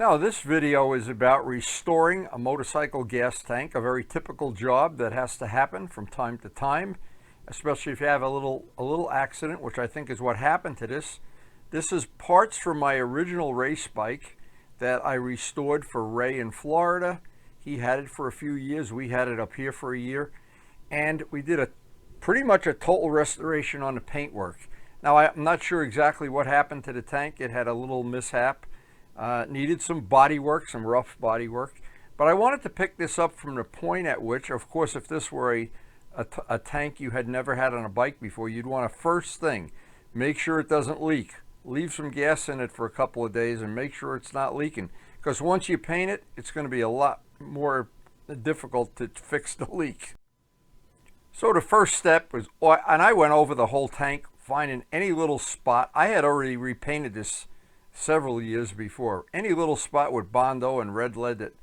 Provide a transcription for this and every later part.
Now, this video is about restoring a motorcycle gas tank, a very typical job that has to happen from time to time, especially if you have a little accident, which I think is what happened to this. This is parts from my original race bike that I restored for Ray in Florida. He had it for a few years. We had it up here for a year, and we did pretty much a total restoration on the paintwork. Now, I'm not sure exactly what happened to the tank. It had a little mishap. Needed some body work, some rough body work. But I wanted to pick this up from the point at which, of course, if this were a tank you had never had on a bike before, you'd want to first thing, make sure it doesn't leak. Leave some gas in it for a couple of days and make sure it's not leaking. Because once you paint it, it's going to be a lot more difficult to fix the leak. So the first step was, and I went over the whole tank, finding any little spot. I had already repainted this several years before. Any little spot with Bondo and red lead that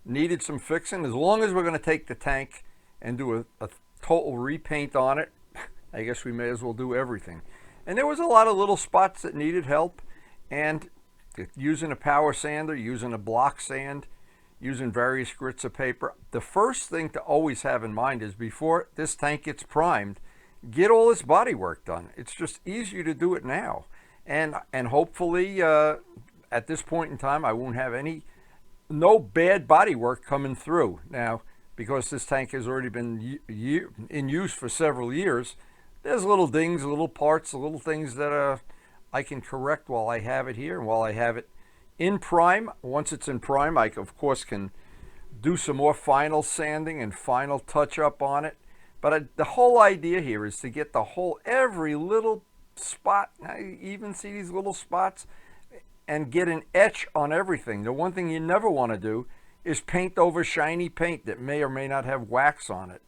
needed some fixing, as long as we're going to take the tank and do a total repaint on it, I guess we may as well do everything. And there was a lot of little spots that needed help, and using a power sander, using a block sand, using various grits of paper. The first thing to always have in mind is before this tank gets primed, get all this body work done. It's just easier to do it now. And hopefully at this point in time, I won't have no bad body work coming through. Now, because this tank has already been in use for several years, there's little dings, little parts, little things that I can correct while I have it here and while I have it in prime. Once it's in prime, I, of course, can do some more final sanding and final touch up on it. But the whole idea here is to get every little spot, I even see these little spots, and get an etch on everything. The one thing you never want to do is paint over shiny paint that may or may not have wax on it.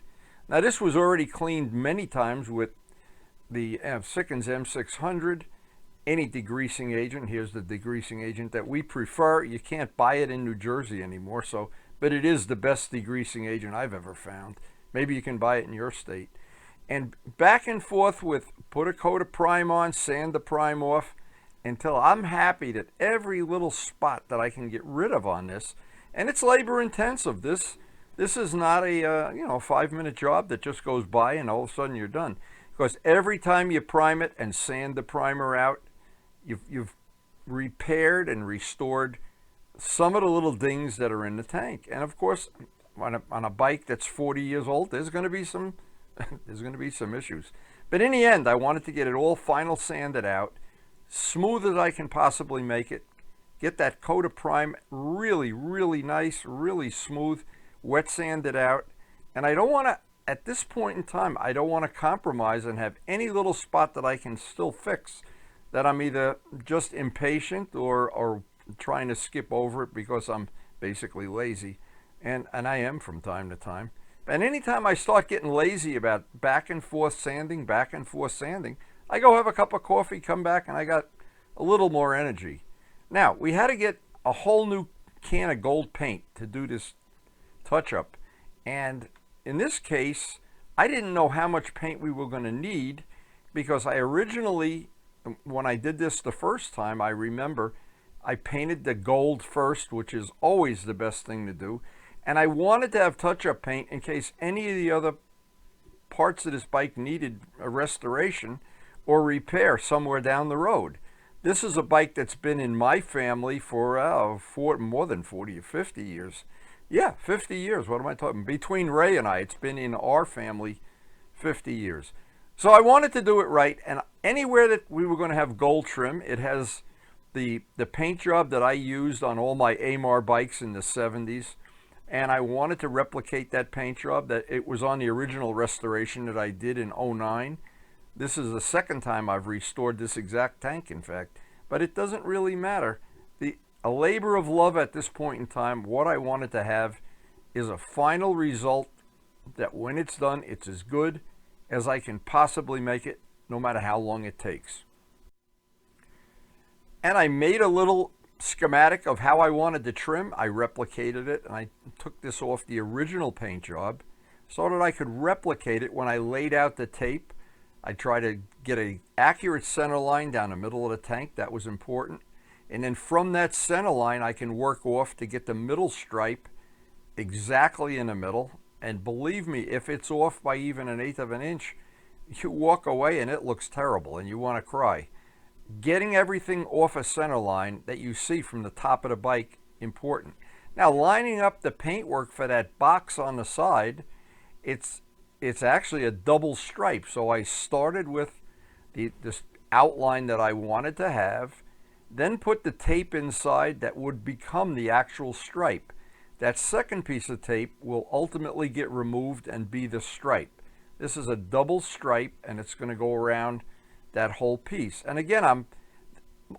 Now, this was already cleaned many times with the Sikkens M600, any degreasing agent. Here's the degreasing agent that we prefer. You can't buy it in New Jersey anymore, but it is the best degreasing agent I've ever found. Maybe you can buy it in your state. And back and forth with put a coat of prime on, sand the prime off, until I'm happy that every little spot that I can get rid of on this, and it's labor intensive. This is not a 5-minute job that just goes by and all of a sudden you're done. Because every time you prime it and sand the primer out, you've repaired and restored some of the little dings that are in the tank. And of course, on a bike that's 40 years old, there's going to be some issues. But in the end, I wanted to get it all final sanded out, smooth as I can possibly make it, get that coat of prime really, really nice, really smooth, wet sanded out. And I don't want to, at this point in time, I don't want to compromise and have any little spot that I can still fix that I'm either just impatient or trying to skip over it because I'm basically lazy. And I am from time to time. And anytime I start getting lazy about back and forth sanding, I go have a cup of coffee, come back, and I got a little more energy. Now, we had to get a whole new can of gold paint to do this touch-up. And in this case, I didn't know how much paint we were going to need because I originally, when I did this the first time, I remember I painted the gold first, which is always the best thing to do. And I wanted to have touch-up paint in case any of the other parts of this bike needed a restoration or repair somewhere down the road. This is a bike that's been in my family for more than 40 or 50 years. Yeah, 50 years. What am I talking? Between Ray and I, it's been in our family 50 years. So I wanted to do it right. And anywhere that we were going to have gold trim, it has the paint job that I used on all my Amar bikes in the 70s. And I wanted to replicate that paint job that it was on the original restoration that I did in '09. This is the second time I've restored this exact tank, in fact. But it doesn't really matter. A labor of love at this point in time, what I wanted to have is a final result that when it's done, it's as good as I can possibly make it, no matter how long it takes. And I made a little schematic of how I wanted to trim. I replicated it, and I took this off the original paint job so that I could replicate it when I laid out the tape. I tried to get an accurate center line down the middle of the tank. That was important. And then from that center line, I can work off to get the middle stripe exactly in the middle. And believe me, if it's off by even 1/8 of an inch, you walk away and it looks terrible and you want to cry. Getting everything off a center line that you see from the top of the bike, important. Now, lining up the paintwork for that box on the side, it's actually a double stripe. So I started with this outline that I wanted to have, then put the tape inside that would become the actual stripe. That second piece of tape will ultimately get removed and be the stripe. This is a double stripe and it's going to go around that whole piece. And again,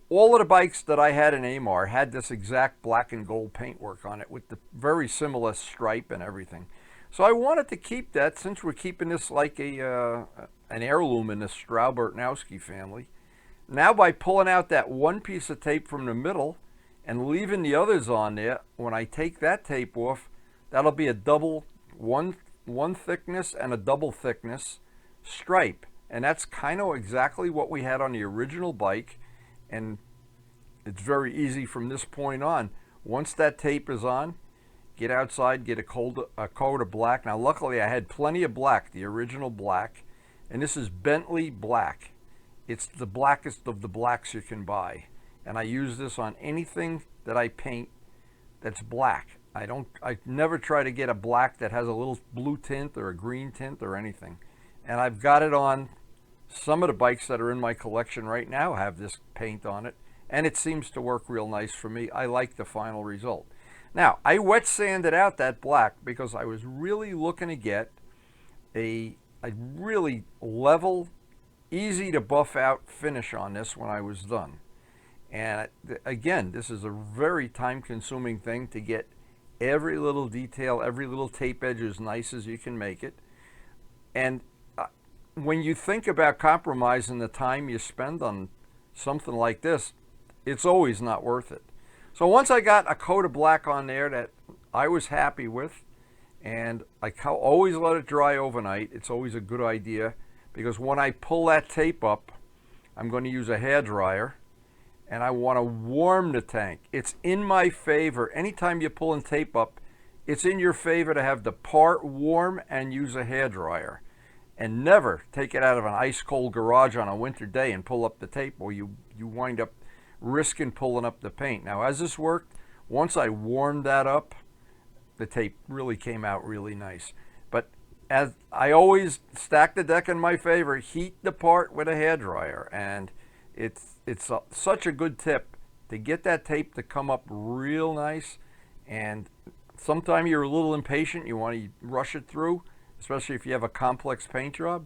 all of the bikes that I had in Amarr had this exact black and gold paintwork on it with the very similar stripe and everything. So I wanted to keep that, since we're keeping this like an heirloom in the Straub-Bartnowski family. Now by pulling out that one piece of tape from the middle and leaving the others on there, when I take that tape off, that'll be a double, one thickness and a double thickness stripe. And that's kind of exactly what we had on the original bike. And it's very easy from this point on. Once that tape is on, get outside, get a coat of black. Now, luckily, I had plenty of black, the original black. And this is Bentley black. It's the blackest of the blacks you can buy. And I use this on anything that I paint that's black. I never try to get a black that has a little blue tint or a green tint or anything. And I've got it on some of the bikes that are in my collection right now have this paint on it, and it seems to work real nice for me. I like the final result. Now, I wet sanded out that black because I was really looking to get a really level, easy to buff out finish on this when I was done. And again, this is a very time-consuming thing to get every little detail, every little tape edge as nice as you can make it. And when you think about compromising the time you spend on something like this, it's always not worth it. So once I got a coat of black on there that I was happy with, and I always let it dry overnight. It's always a good idea, because when I pull that tape up, I'm going to use a hairdryer, and I want to warm the tank. It's in my favor. Anytime you're pulling tape up, it's in your favor to have the part warm and use a hairdryer. And never take it out of an ice cold garage on a winter day and pull up the tape, or you wind up risking pulling up the paint. Now, as this worked, once I warmed that up, the tape really came out really nice. But as I always stack the deck in my favor, heat the part with a hairdryer. And it's such a good tip to get that tape to come up real nice. And sometimes you're a little impatient, you want to rush it through, especially if you have a complex paint job.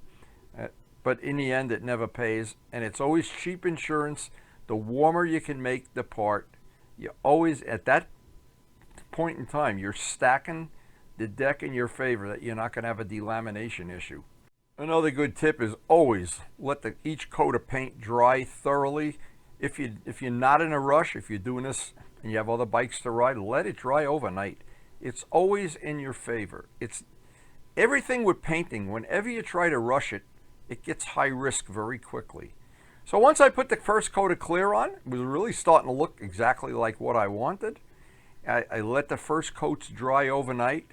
But in the end, it never pays. And it's always cheap insurance. The warmer you can make the part, you always, at that point in time, you're stacking the deck in your favor that you're not going to have a delamination issue. Another good tip is always let each coat of paint dry thoroughly. If you're not in a rush, if you're doing this and you have other bikes to ride, let it dry overnight. It's always in your favor. It's everything with painting. Whenever you try to rush it, it gets high risk very quickly. So once I put the first coat of clear on, it was really starting to look exactly like what I wanted. I let the first coats dry overnight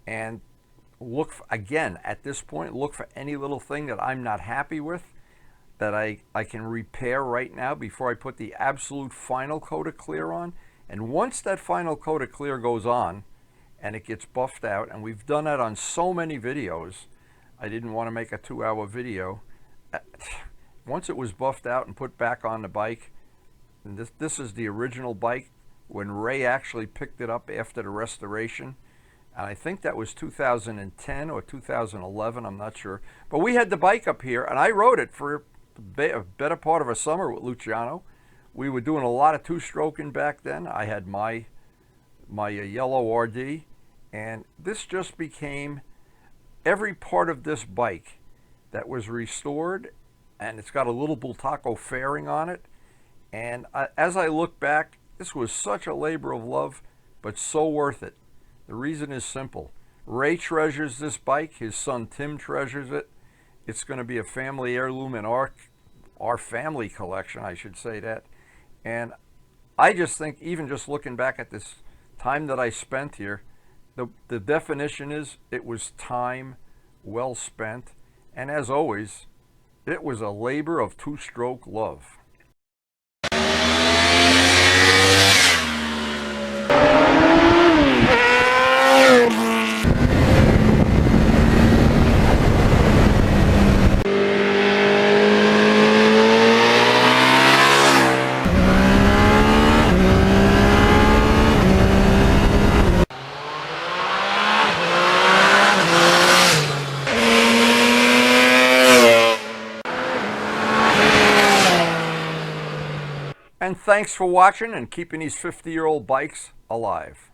and look for, again, at this point, look for any little thing that I'm not happy with that I can repair right now before I put the absolute final coat of clear on. And once that final coat of clear goes on and it gets buffed out, and we've done that on so many videos, I didn't want to make a 2-hour video. Once it was buffed out and put back on the bike, and this is the original bike when Ray actually picked it up after the restoration. And I think that was 2010 or 2011, I'm not sure. But we had the bike up here, and I rode it for a better part of a summer with Luciano. We were doing a lot of two-stroking back then. I had my yellow RD, and this just became every part of this bike that was restored, and it's got a little Bultaco fairing on it. And as I look back, this was such a labor of love, but so worth it. The reason is simple. Ray treasures this bike. His son Tim treasures it. It's going to be a family heirloom in our family collection, I should say that. And I just think, even just looking back at this time that I spent here, the definition is it was time well spent. And as always, it was a labor of two-stroke love. And thanks for watching and keeping these 50-year-old bikes alive.